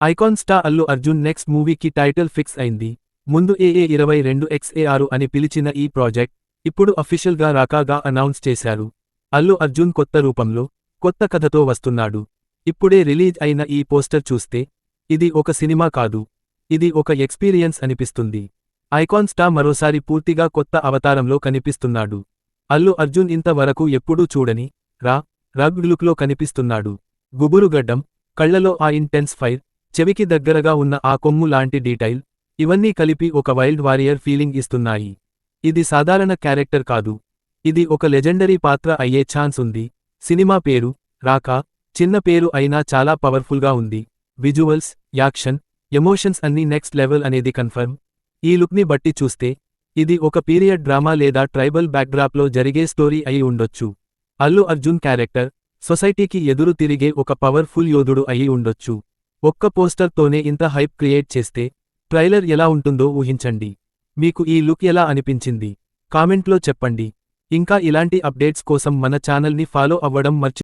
Icon star Allu Arjun next మూవీకి title fix అయింది. ముందు AA22XA6 అని పిలిచిన ఈ ప్రాజెక్ట్ ఇప్పుడు అఫీషియల్ గా రాకాగా అనౌన్స్ చేశారు. అల్లు అర్జున్ కొత్త రూపంలో కొత్త కథతో వస్తున్నాడు. ఇప్పుడే రిలీజ్ అయిన ఈ పోస్టర్ చూస్తే ఇది ఒక సినిమా కాదు, ఇది ఒక ఎక్స్పీరియన్స్ అనిపిస్తుంది. ఐకాన్ స్టార్ మరోసారి పూర్తిగా కొత్త అవతారంలో కనిపిస్తున్నాడు. అల్లు అర్జున్ ఇంత వరకు ఎప్పుడూ చూడని రగ్ లుక్లో కనిపిస్తున్నాడు. గుబురుగడ్డం, కళ్లలో ఆ ఇంటెన్స్ ఫైర్, చెవికి దగ్గరగా ఉన్న ఆ కొమ్ము లాంటి డీటైల్, ఇవన్నీ కలిపి ఒక వైల్డ్ వారియర్ ఫీలింగ్ ఇస్తున్నాయి. ఇది సాధారణ క్యారెక్టర్ కాదు, ఇది ఒక లెజెండరీ పాత్ర అయ్యే ఛాన్స్ ఉంది. సినిమా పేరు రాకా చిన్న పేరు అయినా చాలా పవర్ఫుల్గా ఉంది. విజువల్స్, యాక్షన్, ఎమోషన్స్ అన్నీ నెక్స్ట్ లెవెల్ అనేది కన్ఫర్మ్. ఈ లుక్ని బట్టి చూస్తే ఇది ఒక పీరియడ్ డ్రామా లేదా ట్రైబల్ బ్యాక్డ్రాప్లో జరిగే స్టోరీ అయి ఉండొచ్చు. అల్లు అర్జున్ క్యారెక్టర్ సొసైటీకి ఎదురు తిరిగే ఒక పవర్ఫుల్ యోధుడు అయి ఉండొచ్చు. ఒక్క పోస్టర్తోనే ఇంత హైప్ క్రియేట్ చేస్తే ట్రైలర్ ఎలా ఉంటుందో ఊహించండి. మీకు ఈ లుక్ ఎలా అనిపించింది కామెంట్లో చెప్పండి. ఇంకా ఇలాంటి అప్డేట్స్ కోసం మన ఛానల్ని ఫాలో అవ్వడం మర్చిపోకండి.